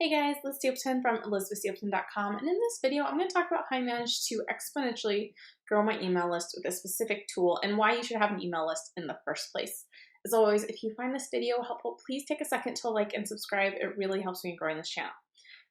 Hey guys, Liz Stapleton from elizabethstapleton.com, and in this video I'm going to talk about how I managed to exponentially grow my email list with a specific tool and why you should have an email list in the first place. As always, if you find this video helpful, please take a second to like and subscribe. It really helps me grow in this channel.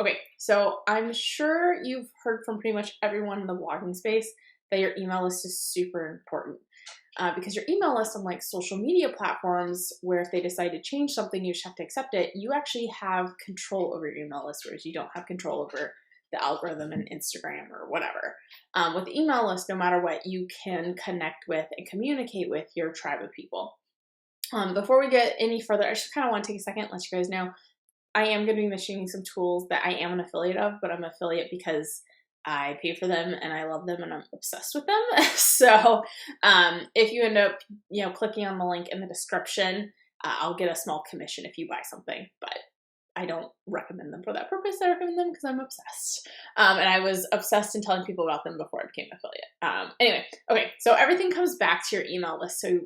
Okay, so I'm sure you've heard from pretty much everyone in the blogging space that your email list is super important. Because your email list on like social media platforms, where if they decide to change something, you just have to accept it, you actually have control over your email list, whereas you don't have control over the algorithm in Instagram or whatever. With the email list, no matter what, you can connect with and communicate with your tribe of people. Before we get any further, I just kind of want to take a second and let you guys know I am going to be mentioning some tools that I am an affiliate of, but I'm an affiliate because I pay for them and I love them and I'm obsessed with them. So if you end up, clicking on the link in the description, I'll get a small commission if you buy something, but I don't recommend them for that purpose. I recommend them because I'm obsessed. And I was obsessed in telling people about them before I became an affiliate. Anyway, okay, so everything comes back to your email list. So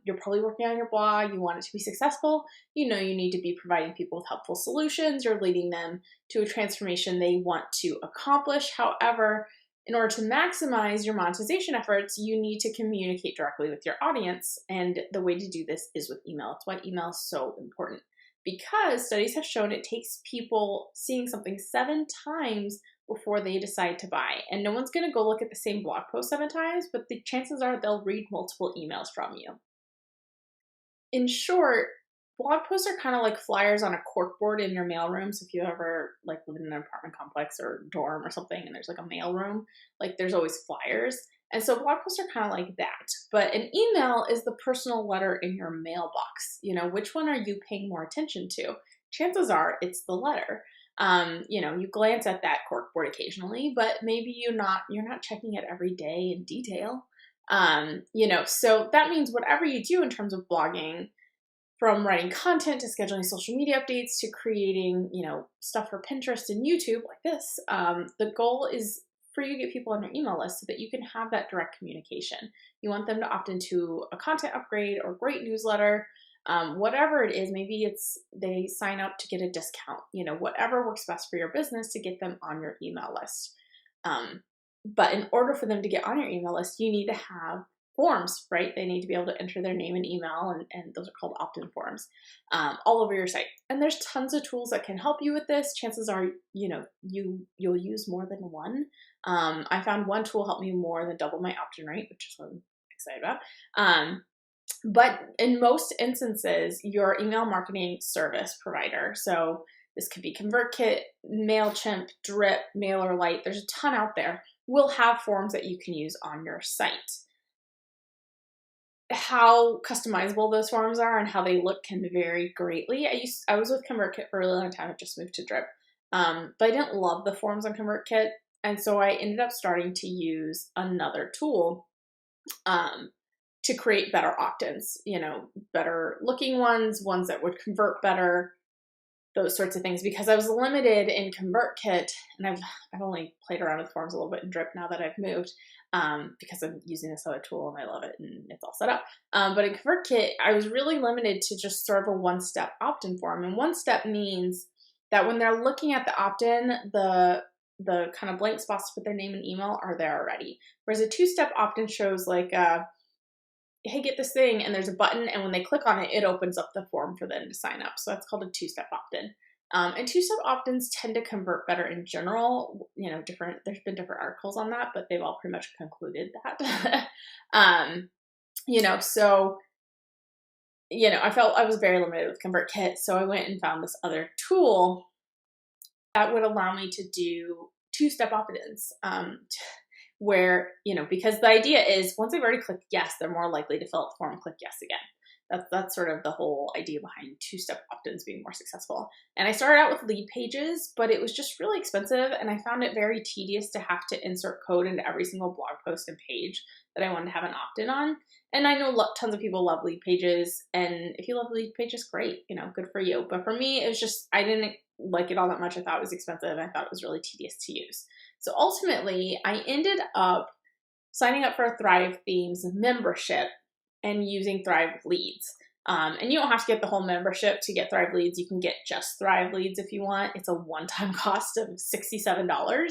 you're probably working on your blog. You want it to be successful. You know you need to be providing people with helpful solutions. You're leading them to a transformation they want to accomplish. However, in order to maximize your monetization efforts, you need to communicate directly with your audience. And the way to do this is with email. That's why email is so important. Because studies have shown it takes people seeing something 7 times before they decide to buy. And no one's going to go look at the same blog post 7 times, but the chances are they'll read multiple emails from you. In short, blog posts are kind of like flyers on a corkboard in your mailroom. So if you ever live in an apartment complex or dorm or something and there's like a mailroom, there's always flyers. And so blog posts are kind of like that. But an email is the personal letter in your mailbox. Which one are you paying more attention to? Chances are it's the letter. You glance at that corkboard occasionally, but maybe you're not checking it every day in detail. So that means whatever you do in terms of blogging, from writing content to scheduling social media updates to creating, stuff for Pinterest and YouTube like this, the goal is for you to get people on your email list so that you can have that direct communication. You want them to opt into a content upgrade or great newsletter, whatever it is. Maybe it's they sign up to get a discount, whatever works best for your business to get them on your email list. But in order for them to get on your email list, you need to have forms, right? They need to be able to enter their name and email, and those are called opt-in forms, all over your site. And there's tons of tools that can help you with this. Chances are, you'll use more than one. I found one tool helped me more than double my opt-in rate, which is what I'm excited about. But in most instances, your email marketing service provider, so this could be ConvertKit, MailChimp, Drip, MailerLite, there's a ton out there, will have forms that you can use on your site. How customizable those forms are and how they look can vary greatly. I was with ConvertKit for a really long time. I just moved to Drip. But I didn't love the forms on ConvertKit. And so I ended up starting to use another tool to create better opt-ins, better looking ones that would convert better, those sorts of things, because I was limited in ConvertKit, and I've only played around with forms a little bit in Drip now that I've moved, because I'm using this other tool and I love it and it's all set up. But in ConvertKit, I was really limited to just sort of a one-step opt-in form. And one step means that when they're looking at the opt-in, the kind of blank spots to put their name and email are there already. Whereas a 2-step opt-in shows hey, get this thing, and there's a button, and when they click on it, it opens up the form for them to sign up. So that's called a 2-step opt-in. And 2-step opt-ins tend to convert better in general. There's been different articles on that, but they've all pretty much concluded that. I felt I was very limited with ConvertKit, so I went and found this other tool that would allow me to do 2-step opt-ins. Where, because the idea is once they've already clicked yes, they're more likely to fill out the form and click yes again. That's sort of the whole idea behind 2-step opt-ins being more successful. And I started out with lead pages, but it was just really expensive, and I found it very tedious to have to insert code into every single blog post and page that I wanted to have an opt-in on. And I know tons of people love lead pages, and if you love lead pages, great, good for you. But for me, it was just, I didn't like it all that much. I thought it was expensive. I thought it was really tedious to use. So ultimately, I ended up signing up for a Thrive Themes membership and using Thrive Leads. And you don't have to get the whole membership to get Thrive Leads. You can get just Thrive Leads if you want. It's a one-time cost of $67,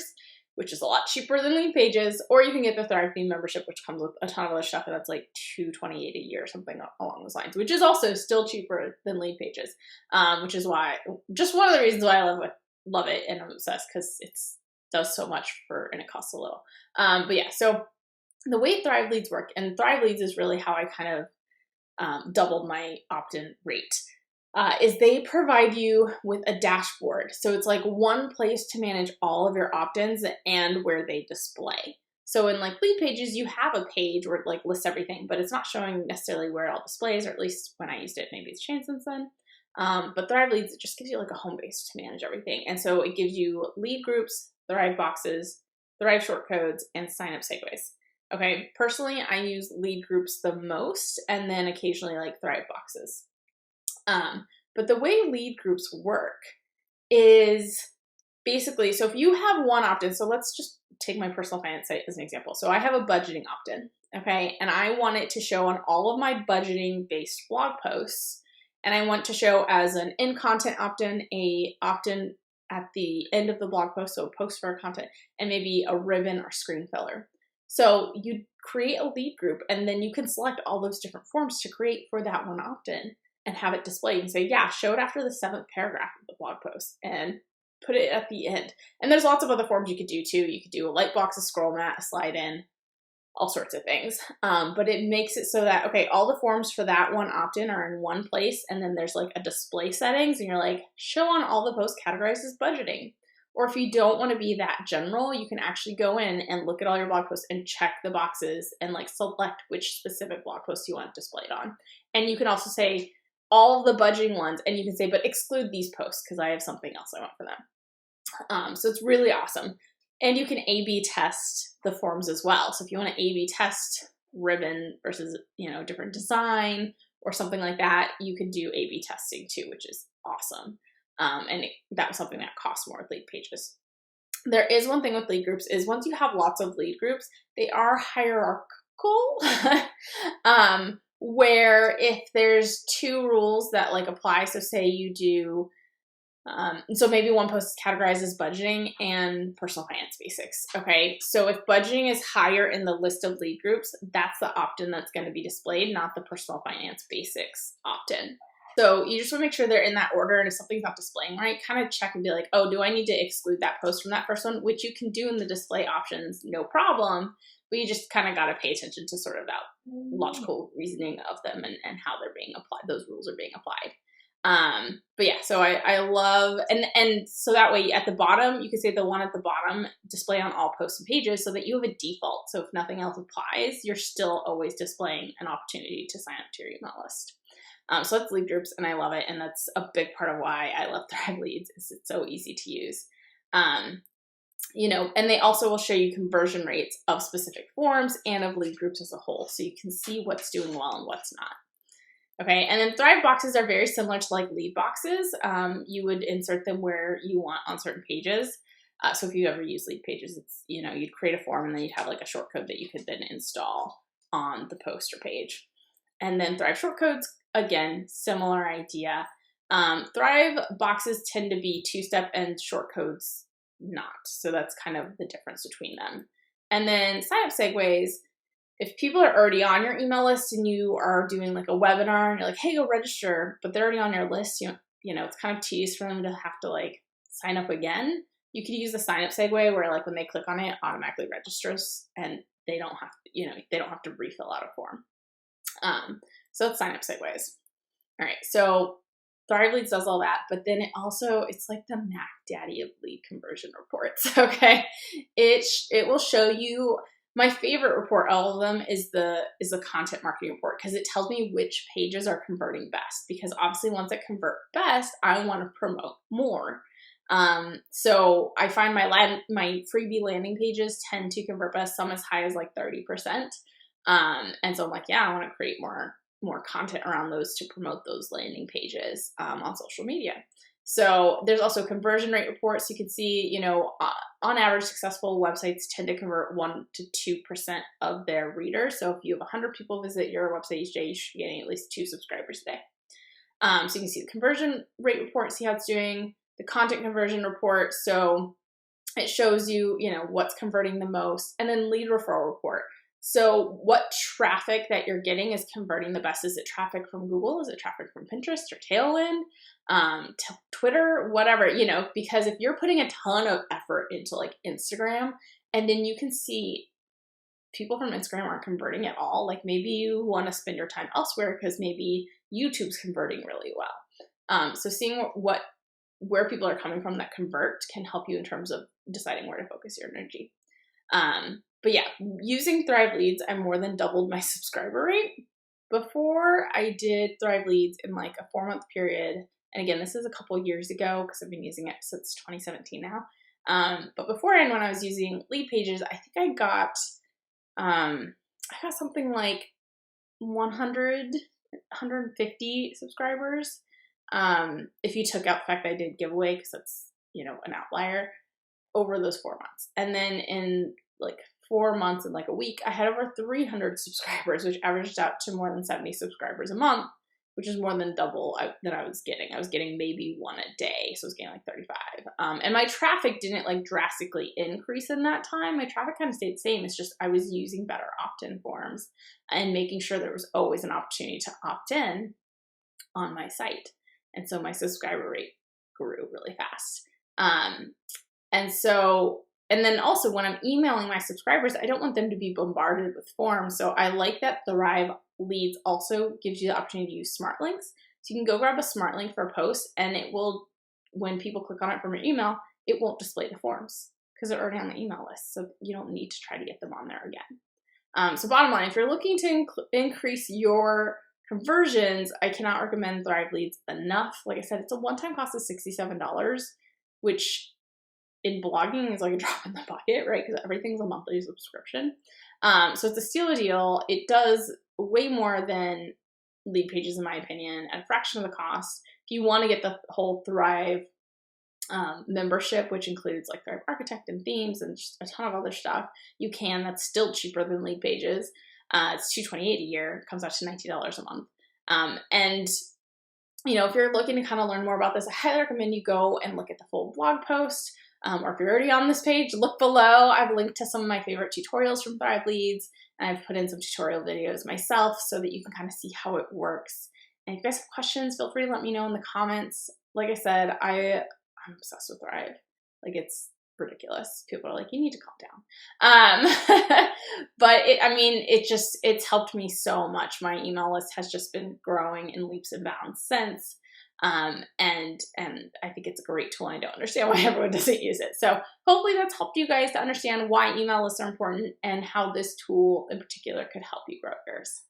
which is a lot cheaper than Lead Pages. Or you can get the Thrive Theme membership, which comes with a ton of other stuff, and that's like $228 a year or something along those lines, which is also still cheaper than Lead Pages, which is why, just one of the reasons why I love it and I'm obsessed, because it does so much and it costs a little. But yeah, so the way Thrive Leads work, and Thrive Leads is really how I kind of doubled my opt-in rate, is they provide you with a dashboard. So it's like one place to manage all of your opt-ins and where they display. So in like Lead Pages, you have a page where it like lists everything, but it's not showing necessarily where it all displays, or at least when I used it, maybe it's changed since then. But Thrive Leads, it just gives you like a home base to manage everything. And so it gives you lead groups, Thrive boxes, Thrive shortcodes, and sign up segues. Okay, personally, I use lead groups the most, and then occasionally like Thrive boxes. But the way lead groups work is basically, so if you have one opt-in, so let's just take my personal finance site as an example. So I have a budgeting opt-in, okay, and I want it to show on all of my budgeting-based blog posts, and I want to show as an in-content opt-in, a opt-in at the end of the blog post, so post for content, and maybe a ribbon or screen filler. So you create a lead group, and then you can select all those different forms to create for that one opt-in and have it displayed and say, yeah, show it after the 7th paragraph of the blog post and put it at the end. And there's lots of other forms you could do too. You could do a light box, a scroll mat, a slide in, all sorts of things. But it makes it so that, okay, all the forms for that one opt-in are in one place, and then there's like a display settings, and you're like, show on all the posts categorized as budgeting. Or if you don't want to be that general, you can actually go in and look at all your blog posts and check the boxes and like select which specific blog posts you want displayed on. And you can also say all of the budgeting ones, and you can say, but exclude these posts because I have something else I want for them. So it's really awesome. And you can A/B test the forms as well. So if you want to A/B test ribbon versus, different design or something like that, you could do A/B testing too, which is awesome. That was something that costs more with Lead Pages. There is one thing with lead groups is once you have lots of lead groups, they are hierarchical, where if there's 2 rules that like apply, so say you do, so maybe one post is categorized as budgeting and personal finance basics. Okay, so if budgeting is higher in the list of lead groups, that's the opt-in that's going to be displayed, not the personal finance basics opt-in. So you just want to make sure they're in that order, and if something's not displaying right, kind of check and be like, oh, do I need to exclude that post from that first one? Which you can do in the display options, no problem, but you just kind of got to pay attention to sort of that logical reasoning of them and how they're being applied, those rules are being applied. But yeah, so I love, and so that way at the bottom, you can say the one at the bottom, display on all posts and pages, so that you have a default. So if nothing else applies, you're still always displaying an opportunity to sign up to your email list. So that's lead groups, and I love it. And that's a big part of why I love Thrive Leads, is it's so easy to use. And they also will show you conversion rates of specific forms and of lead groups as a whole. So you can see what's doing well and what's not. Okay, and then Thrive boxes are very similar to like lead boxes. You would insert them where you want on certain pages. So if you ever use Lead Pages, it's, you'd create a form and then you'd have like a shortcode that you could then install on the poster page. And then Thrive shortcodes, again, similar idea. Thrive boxes tend to be 2-step and shortcodes not. So that's kind of the difference between them. And then sign up segues. If people are already on your email list and you are doing like a webinar and you're like, hey, go register, but they're already on your list, it's kind of tedious for them to have to like sign up again. You could use the sign up segue where like when they click on it, it automatically registers and they don't have to refill out a form. So it's sign up segues. All right. So Thrive Leads does all that, but then it's like the Mac Daddy of lead conversion reports. Okay. It will show you. My favorite report, all of them, is the content marketing report, because it tells me which pages are converting best, because obviously ones that convert best, I want to promote more. So I find my freebie landing pages tend to convert best, some as high as like 30%. And so I'm like, yeah, I want to create more content around those to promote those landing pages on social media. So there's also conversion rate reports. You can see, on average, successful websites tend to convert 1 to 2% of their readers. So if you have 100 people visit your website each day, you should be getting at least 2 subscribers a day. So you can see the conversion rate report, see how it's doing, the content conversion report. So it shows you, what's converting the most, and then lead referral report. So what traffic that you're getting is converting the best? Is it traffic from Google? Is it traffic from Pinterest or Tailwind, Twitter, whatever, because if you're putting a ton of effort into like Instagram, and then you can see people from Instagram aren't converting at all, like maybe you want to spend your time elsewhere because maybe YouTube's converting really well. So seeing where people are coming from that convert can help you in terms of deciding where to focus your energy. But yeah, using Thrive Leads, I more than doubled my subscriber rate. Before, I did Thrive Leads in like a 4-month period. And again, this is a couple years ago because I've been using it since 2017 now. But beforehand, when I was using Lead Pages, I think I got something like 100, 150 subscribers. If you took out the fact that I did giveaway, because that's, an outlier, over those 4 months. And then in like 4 months and like a week, I had over 300 subscribers, which averaged out to more than 70 subscribers a month, which is more than double than I was getting. I was getting maybe one a day, so I was getting like 35. And my traffic didn't like drastically increase in that time. My traffic kind of stayed the same. It's just I was using better opt-in forms and making sure there was always an opportunity to opt in on my site. And so my subscriber rate grew really fast. And then also when I'm emailing my subscribers, I don't want them to be bombarded with forms. So I like that Thrive Leads also gives you the opportunity to use smart links. So you can go grab a smart link for a post, and it will, when people click on it from your email, it won't display the forms because they're already on the email list. So you don't need to try to get them on there again. So bottom line, if you're looking to increase your conversions, I cannot recommend Thrive Leads enough. Like I said, it's a one-time cost of $67, which in blogging is like a drop in the bucket, right? Because everything's a monthly subscription. So it's a steal a deal. It does way more than Lead Pages, in my opinion, at a fraction of the cost. If you want to get the whole Thrive membership, which includes like Thrive Architect and themes and just a ton of other stuff, you can. That's still cheaper than Lead Pages. It's $228 a year. It comes out to $19 a month. And if you're looking to kind of learn more about this, I highly recommend you go and look at the full blog post. Or if you're already on this page, look below. I've linked to some of my favorite tutorials from Thrive Leads, and I've put in some tutorial videos myself so that you can kind of see how it works. And if you guys have questions, feel free to let me know in the comments. Like I said, I'm obsessed with Thrive. Like, it's ridiculous. People are like, you need to calm down. But it's helped me so much. My email list has just been growing in leaps and bounds since. And I think it's a great tool, and I don't understand why everyone doesn't use it. So hopefully that's helped you guys to understand why email lists are important and how this tool in particular could help you grow yours.